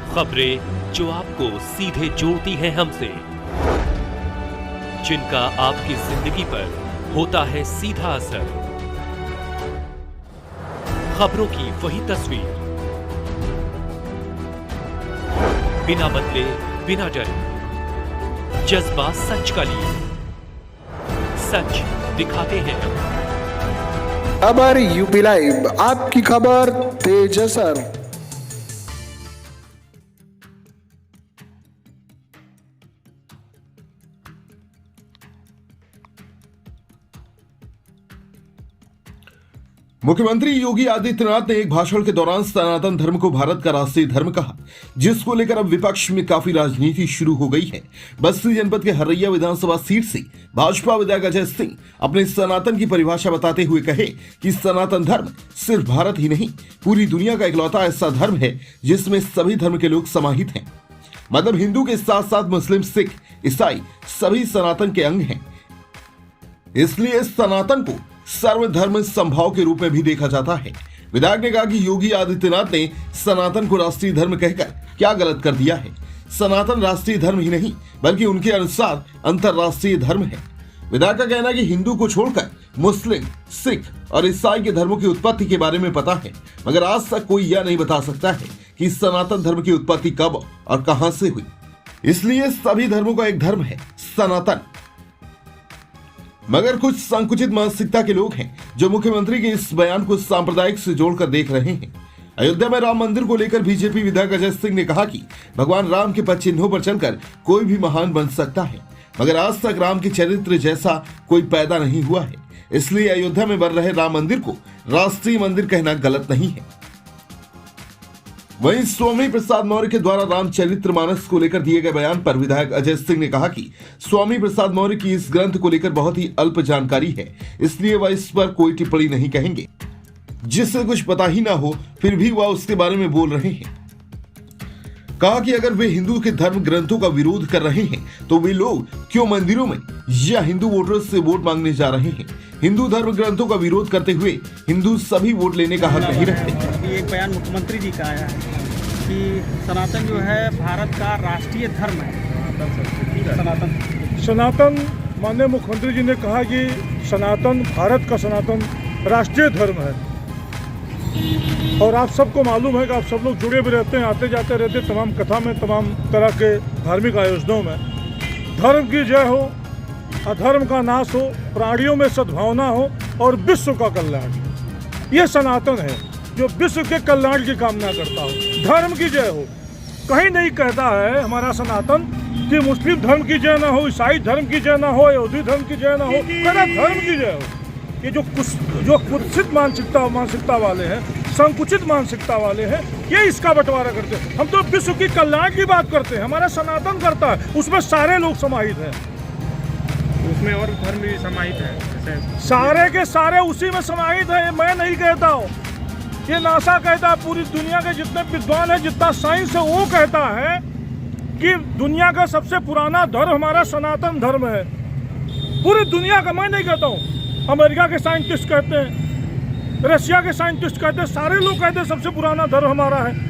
खबरें जो आपको सीधे जोड़ती हैं हमसे, जिनका आपकी जिंदगी पर होता है सीधा असर। खबरों की वही तस्वीर, बिना बदले बिना डरे, जज्बा सच का लिए, सच दिखाते हैं। खबर यूपी लाइव, आपकी खबर तेज असर। मुख्यमंत्री योगी आदित्यनाथ ने एक भाषण के दौरान सनातन धर्म को भारत का राष्ट्रीय धर्म कहा, जिसको लेकर अब विपक्ष में काफी राजनीति शुरू हो गई है। बस्ती जनपद के हरैया विधानसभा सीट से भाजपा विधायक अजय सिंह अपने सनातन की परिभाषा बताते हुए कहे कि सनातन धर्म सिर्फ भारत ही नहीं, पूरी दुनिया का इकलौता ऐसा धर्म है जिसमें सभी धर्म के लोग समाहित हैं। मतलब हिंदू के साथ साथ मुस्लिम, सिख, ईसाई सभी सनातन के अंग हैं। इसलिए सनातन को सर्वधर्म समभाव के रूप में भी देखा जाता है। विधायक ने कहा कि योगी आदित्यनाथ ने सनातन को राष्ट्रीय धर्म कहकर क्या गलत कर दिया है। सनातन राष्ट्रीय धर्म ही नहीं बल्कि उनके अनुसार अंतरराष्ट्रीय धर्म है। विधायक का कहना है कि हिंदू को छोड़कर मुस्लिम, सिख और ईसाई के धर्मों की उत्पत्ति के बारे में पता है, मगर आज तक कोई यह नहीं बता सकता है कि सनातन धर्म की उत्पत्ति कब और कहां से हुई। इसलिए सभी धर्मों का एक धर्म है, सनातन। मगर कुछ संकुचित मानसिकता के लोग हैं जो मुख्यमंत्री के इस बयान को सांप्रदायिक से जोड़कर देख रहे हैं। अयोध्या में राम मंदिर को लेकर बीजेपी विधायक अजय सिंह ने कहा कि भगवान राम के पद चिन्हों पर चलकर कोई भी महान बन सकता है, मगर आज तक राम के चरित्र जैसा कोई पैदा नहीं हुआ है। इसलिए अयोध्या में बन रहे राम मंदिर को राष्ट्रीय मंदिर कहना गलत नहीं है। वहीं स्वामी प्रसाद मौर्य के द्वारा रामचरितमानस को लेकर दिए गए बयान पर विधायक अजय सिंह ने कहा कि स्वामी प्रसाद मौर्य की इस ग्रंथ को लेकर बहुत ही अल्प जानकारी है, इसलिए वह इस पर कोई टिप्पणी नहीं कहेंगे। जिससे कुछ पता ही ना हो फिर भी वह उसके बारे में बोल रहे हैं। कहा कि अगर वे हिंदू के धर्म ग्रंथों का विरोध कर रहे हैं तो वे लोग क्यों मंदिरों में या हिंदू वोटर्स से वोट मांगने जा रहे हैं। हिंदू धर्म ग्रंथों का विरोध करते हुए हिंदू सभी वोट लेने का हक नहीं रखते। एक बयान मुख्यमंत्री जी का आया है कि सनातन जो है भारत का राष्ट्रीय धर्म है। सनातन माननीय मुख्यमंत्री जी ने कहा कि सनातन भारत का सनातन राष्ट्रीय धर्म है। और आप सबको मालूम है कि आप सब लोग जुड़े भी रहते हैं, आते जाते रहते हैं तमाम कथा में, तमाम तरह के धार्मिक आयोजनों में। धर्म की जय हो, अधर्म का नाश हो, प्राणियों में सद्भावना हो और विश्व का कल्याण। ये सनातन है जो विश्व के कल्याण की कामना करता हो। धर्म की जय हो, कहीं नहीं कहता है हमारा सनातन कि मुस्लिम धर्म की जय ना हो, ईसाई धर्म की जय ना हो, यहूदी धर्म की जय ना हो, कहना धर्म की जय हो। ये जो कुत्सित मानसिकता वाले हैं, संकुचित मानसिकता वाले हैं, ये इसका बंटवारा करते हैं। हम तो विश्व की कल्याण की बात करते हैं, हमारा सनातन करता है, उसमें सारे लोग समाहित हैं। उसमें और धर्म भी समाहित है, सारे के सारे उसी में समाहित है। मैं नहीं कहता हूँ, ये नासा कहता है। पूरी दुनिया के जितने विद्वान है, जितना साइंस है, वो कहता है कि दुनिया का सबसे पुराना धर्म हमारा सनातन धर्म है। पूरी दुनिया का, मैं नहीं कहता हूँ, अमेरिका के साइंटिस्ट कहते हैं, रशिया के साइंटिस्ट कहते हैं, सारे लोग कहते हैं सबसे पुराना धर्म हमारा है।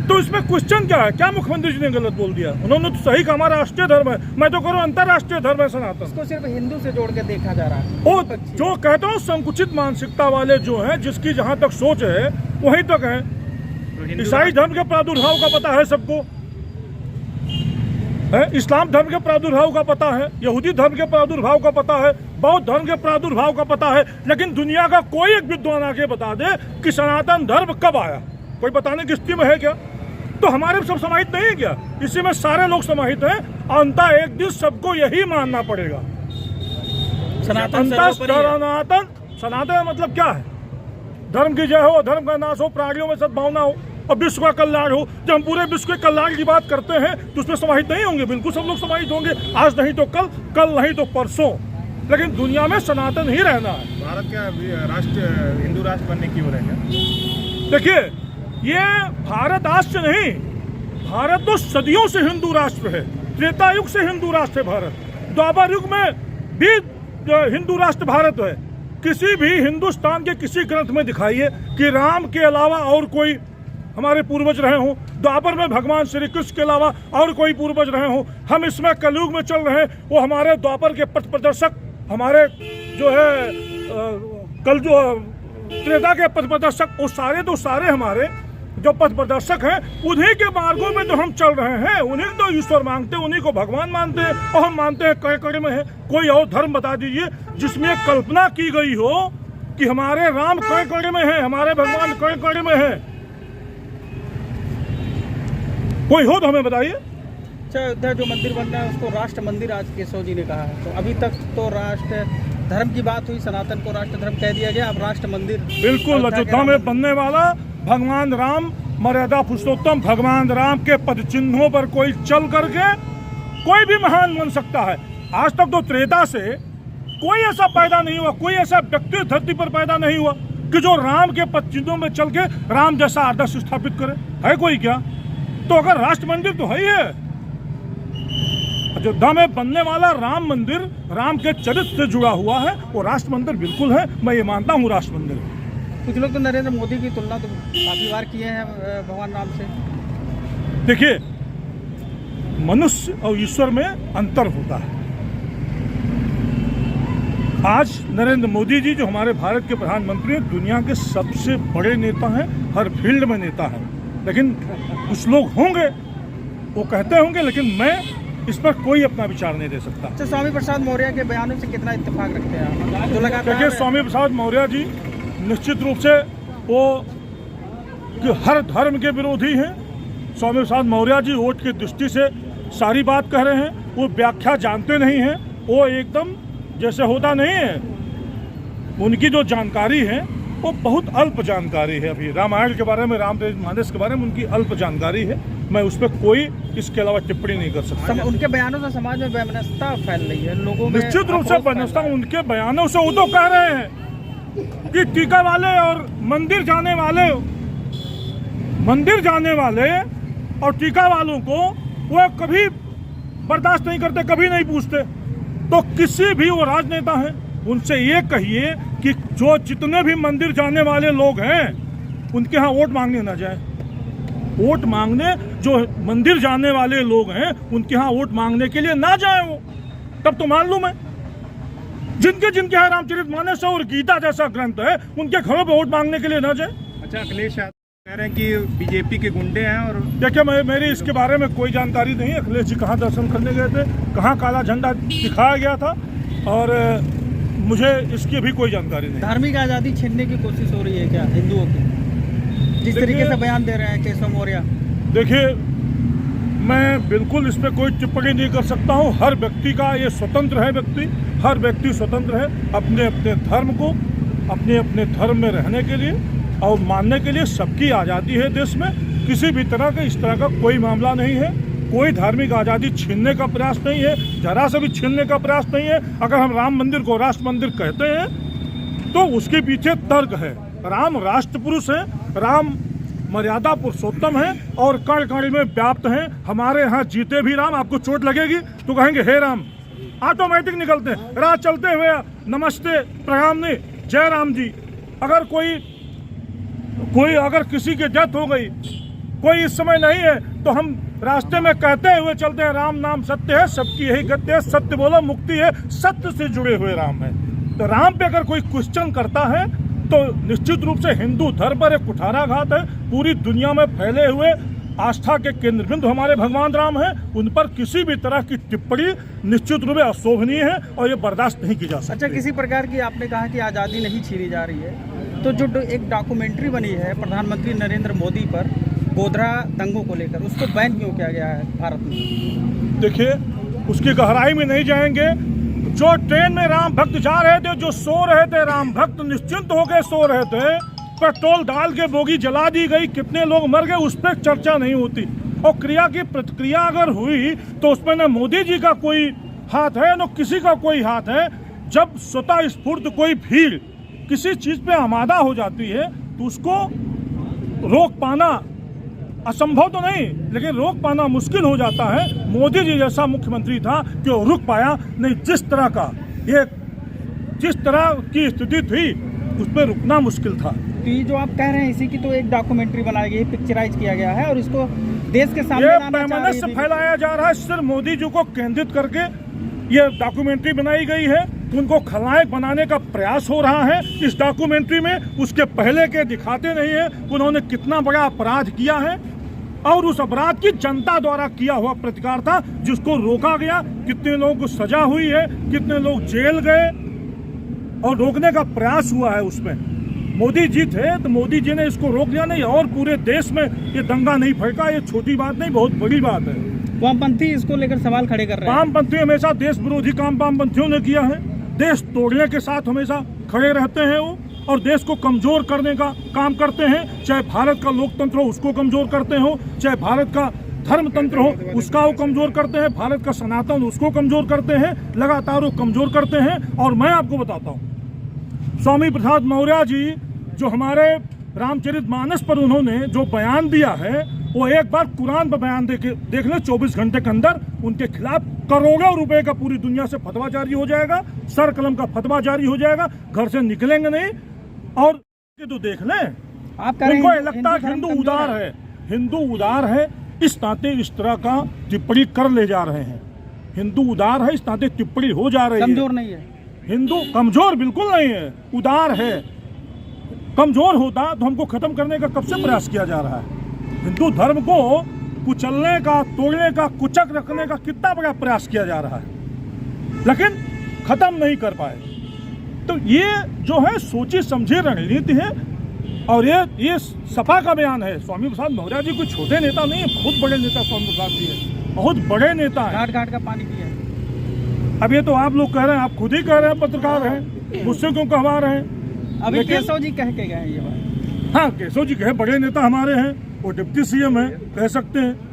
तो इसमें क्वेश्चन क्या है? क्या मुख्यमंत्री जी ने गलत बोल दिया? उन्होंने तो सही कहा हमारा राष्ट्रीय धर्म है। मैं तो करूँ अंतरराष्ट्रीय धर्म है सनातन। इसको सिर्फ हिंदू से जोड़ के देखा जा रहा है। वो जो कहता हूँ संकुचित मानसिकता वाले जो हैं, जिसकी जहाँ तक सोच है वहीं तक है। तो ईसाई धर्म के प्रादुर्भाव का पता है सबको, इस्लाम धर्म के प्रादुर्भाव का पता है, यहूदी धर्म के प्रादुर्भाव का पता है, बौद्ध धर्म के प्रादुर्भाव का पता है। लेकिन दुनिया का कोई एक विद्वान आके बता दे कि सनातन धर्म कब आया? कोई बताने की स्थिति में है क्या? तो हमारे सब समाहित नहीं है क्या? इसी में सारे लोग समाहित हैं। अंततः एक दिन सबको यही मानना पड़ेगा, सनातन सनातन मतलब क्या है? धर्म की जय हो, धर्म का नाश हो, प्राणियों में सद्भावना हो और विश्व का कल्याण हो। जब हम पूरे विश्व के कल्याण की बात करते हैं तो उसमें समाहित नहीं होंगे? बिल्कुल सब लोग समाहित होंगे, आज नहीं तो कल, कल नहीं तो परसों, लेकिन दुनिया में सनातन ही रहना है। भारत का राष्ट्र हिंदू राष्ट्र बनने की ओर है। देखिए, ये भारत आज से नहीं, भारत तो सदियों से हिंदू राष्ट्र है। त्रेता युग से हिंदू राष्ट्र है भारत, द्वापर युग में भी हिंदू राष्ट्र भारत है। किसी भी हिंदुस्तान के किसी ग्रंथ में दिखाइए कि राम के अलावा और कोई हमारे पूर्वज रहे हों, द्वापर में भगवान श्री कृष्ण के अलावा और कोई पूर्वज रहे हों, हम इसमें कलयुग में चल रहे हैं, वो हमारे द्वापर के पथ प्रदर्शक, हमारे जो है कल जो त्रेता के पथ प्रदर्शक, वो सारे हमारे जो पथ प्रदर्शक हैं, उन्हीं के मार्गों में तो हम चल रहे हैं, उन्हीं तो ईश्वर मांगते हैं, उन्हीं को भगवान मानते हैं, और हम मानते हैं कड़े कड़े में है। कोई और धर्म बता दीजिए जिसमें कल्पना की गई हो कि हमारे राम कड़े कड़े में है, हमारे भगवान कड़े कड़े में है, कोई हो तो हमें बताइए। अच्छा, अयोध्या जो मंदिर बन रहा है उसको राष्ट्र मंदिर आज केशव जी ने कहा है, तो अभी तक तो राष्ट्र धर्म की बात हुई, सनातन को राष्ट्र धर्म कह दिया गया, अब राष्ट्र मंदिर बिल्कुल अयोध्या में बनने वाला भगवान राम मर्यादा पुरुषोत्तम भगवान राम के पद चिन्हों पर कोई चल करके कोई भी महान बन सकता है। आज तक तो त्रेता से कोई ऐसा पैदा नहीं हुआ, कोई ऐसा व्यक्ति धरती पर पैदा नहीं हुआ कि जो राम के पद चिन्हों में चल के राम जैसा आदर्श स्थापित करे। है कोई क्या? तो अगर राष्ट्र मंदिर तो है ही है। अयोध्या में बनने वाला राम मंदिर राम के चरित्र से जुड़ा हुआ है, वो राष्ट्र मंदिर बिल्कुल है, मैं ये मानता हूँ राष्ट्र मंदिर है। कुछ लोग तो नरेंद्र मोदी की तुलना तो काफी बार किए हैं भगवान राम से। देखिए, मनुष्य और ईश्वर में अंतर होता है। आज नरेंद्र मोदी जी जो हमारे भारत के प्रधानमंत्री हैं, दुनिया के सबसे बड़े नेता हैं, हर फील्ड में नेता हैं, लेकिन कुछ लोग होंगे वो कहते होंगे, लेकिन मैं इस पर कोई अपना विचार नहीं दे सकता। अच्छा, स्वामी प्रसाद मौर्य के बयानों से कितना इत्तेफाक रखते हैं आप? जो लगातार देखिए, स्वामी प्रसाद मौर्य जी निश्चित रूप से वो हर धर्म के विरोधी हैं। स्वामी प्रसाद मौर्य जी वोट की दृष्टि से सारी बात कह रहे हैं, वो व्याख्या जानते नहीं हैं, वो एकदम जैसे होता नहीं है, उनकी जो जानकारी है वो बहुत अल्प जानकारी है। अभी रामायण के बारे में, राममानस के बारे में उनकी अल्प जानकारी है, मैं उस पर कोई इसके अलावा टिप्पणी नहीं कर सकता। उनके बयानों से समाज में वैमनस्यता फैल रही है, लोगों में निश्चित रूप से वैमनस्यता उनके बयानों से वो तो कह रहे हैं कि टीका वाले और मंदिर जाने वाले और टीका वालों को वो कभी बर्दाश्त नहीं करते, कभी नहीं पूछते। तो किसी भी वो राजनेता हैं, उनसे ये कहिए कि जो जितने भी मंदिर जाने वाले लोग हैं उनके यहाँ वोट मांगने ना जाए। वोट मांगने जो मंदिर जाने वाले लोग हैं उनके यहाँ वोट मांगने के लिए ना जाए वो, तब तो मालूम है। जिनके यहाँ रामचरितमानस और गीता जैसा ग्रंथ है उनके घरों पे वोट मांगने के लिए ना जाए। अच्छा, अखिलेश यादव कह रहे हैं कि बीजेपी के गुंडे हैं। और देखिए, मेरी इसके बारे में कोई जानकारी नहीं है। अखिलेश जी कहाँ दर्शन करने गए थे, कहाँ काला झंडा दिखाया गया था, और मुझे इसकी भी कोई जानकारी नहीं। धार्मिक आज़ादी छीनने की कोशिश हो रही है क्या हिंदुओं की, जिस तरीके से बयान दे रहे हैं केशव मौर्य? देखिए, मैं बिल्कुल इस पर कोई टिप्पणी नहीं कर सकता हूँ। हर व्यक्ति का ये स्वतंत्र है, हर व्यक्ति स्वतंत्र है अपने अपने धर्म को, अपने अपने धर्म में रहने के लिए और मानने के लिए सबकी आज़ादी है देश में। किसी भी तरह का इस तरह का कोई मामला नहीं है, कोई धार्मिक आज़ादी छीनने का प्रयास नहीं है, जरा से भी छीनने का प्रयास नहीं है। अगर हम राम मंदिर को राष्ट्र मंदिर कहते हैं तो उसके पीछे तर्क है। राम राष्ट्र पुरुष है, राम मर्यादा पुरुषोत्तम है और कण कण में व्याप्त हैं। हमारे यहाँ जीते भी राम, आपको चोट लगेगी तो कहेंगे हे राम, ऑटोमेटिक निकलते हैं। राह चलते हुए नमस्ते प्रणाम नहीं, जय राम जी। अगर कोई अगर किसी की डेथ हो गई, कोई इस समय नहीं है, तो हम रास्ते में कहते हुए चलते हैं राम नाम सत्य है, सबकी यही गति है, सत्य बोलो मुक्ति है, सत्य से जुड़े हुए राम है। तो राम पे अगर कोई क्वेश्चन करता है तो निश्चित रूप से हिंदू धर्म पर एक कुठाराघात है। पूरी दुनिया में फैले हुए आस्था के केंद्र बिंदु हमारे भगवान राम हैं, उन पर किसी भी तरह की टिप्पणी निश्चित रूप से अशोभनीय है और ये बर्दाश्त नहीं की जा सकती। अच्छा, किसी प्रकार की आपने कहा कि आज़ादी नहीं छीनी जा रही है, तो जो एक डॉक्यूमेंट्री बनी है प्रधानमंत्री नरेंद्र मोदी पर गोधरा दंगों को लेकर, उसको बैन क्यों किया गया है भारत में? देखिए, उसकी गहराई में नहीं जाएंगे। जो ट्रेन में राम भक्त जा रहे थे, जो सो रहे थे, राम भक्त निश्चिंत होकर सो रहे थे, पेट्रोल डाल के बोगी जला दी गई, कितने लोग मर गए, उस पर चर्चा नहीं होती। और क्रिया की प्रतिक्रिया अगर हुई तो उसमें न मोदी जी का कोई हाथ है न किसी का कोई हाथ है। जब स्वतः स्फूर्त कोई भीड़ किसी चीज पे आमादा हो जाती है तो उसको रोक पाना असंभव तो नहीं, लेकिन रोक पाना मुश्किल हो जाता है। मोदी जी जैसा मुख्यमंत्री था कि वो रुक पाया नहीं। जिस तरह की स्थिति थी उस पर रुकना मुश्किल था। तो ये जो आप कह रहे हैं इसी की तो एक डॉक्यूमेंट्री बनाई गई, पिक्चराइज किया गया है और इसको देश के सामने ये लाना चाह पैमाने रही से है फैलाया जा रहा है। सिर्फ मोदी जी को केंद्रित करके ये डॉक्यूमेंट्री बनाई गई है, उनको खलनायक बनाने का प्रयास हो रहा है इस डॉक्यूमेंट्री में। उसके पहले के दिखाते नहीं है उन्होंने कितना बड़ा अपराध किया है और उस अपराध की जनता द्वारा किया हुआ प्रतिकार था जिसको रोका गया, कितने लोगों को सजा हुई है, कितने लोग जेल गए और रोकने का प्रयास हुआ है। उसमें मोदी जी थे तो मोदी जी ने इसको रोक दिया नहीं और पूरे देश में ये दंगा नहीं फड़का। ये छोटी बात नहीं, बहुत बड़ी बात है। वामपंथी इसको लेकर सवाल खड़े कर रहे हैं। वामपंथी हमेशा देश विरोधी काम वामपंथियों ने किया है, देश तोड़ने के साथ हमेशा खड़े रहते हैं वो और देश को कमजोर करने का काम करते हैं। चाहे भारत का लोकतंत्र हो उसको कमजोर करते हो, चाहे भारत का धर्म तंत्र हो उसका वो कमजोर करते हैं, भारत का सनातन उसको कमजोर करते हैं, लगातार वो कमजोर करते हैं। और मैं आपको बताता हूँ, स्वामी प्रसाद मौर्य जी जो हमारे रामचरितमानस पर उन्होंने जो बयान दिया है वो एक बार कुरान पर बयान देख लें, 24 घंटे के अंदर उनके खिलाफ करोड़ों रुपए का पूरी दुनिया से फतवा जारी हो जाएगा, सर कलम का फतवा जारी हो जाएगा, घर से निकलेंगे नहीं। और तो देख लें, आप कह रहे उनको हैं लगता है हिंदू उदार है, हिंदू उदार है, इस नाते इस तरह का टिप्पणी कर ले जा रहे हैं। हिंदू उदार है, इस नाते टिप्पणी हो जा रही है। कमजोर नहीं है हिंदू, कमजोर बिल्कुल नहीं है, उदार है। कमजोर होता तो हमको खत्म करने का कब से प्रयास किया जा रहा है। हिंदू धर्म को कुचलने का, तोड़ने का, कुचक रखने का कितना बड़ा प्रयास किया जा रहा है, लेकिन खत्म नहीं कर पाए। तो ये जो है सोची समझी रणनीति है और ये सपा का बयान है। स्वामी प्रसाद मौर्य जी कोई छोटे नेता नहीं है, बहुत बड़े नेता स्वामी प्रसाद जी है, बहुत बड़े नेता है। घाट घाट का पानी पिया है। अब ये तो आप लोग कह रहे हैं, आप खुद ही कह रहे हैं, पत्रकार हैं, मुझसे क्यों कहवा रहे हैं। अभी केशव जी कह के गए हैं ये बात। हाँ, केशव जी कहे बड़े नेता हमारे हैं, वो डिप्टी सीएम है, कह सकते हैं।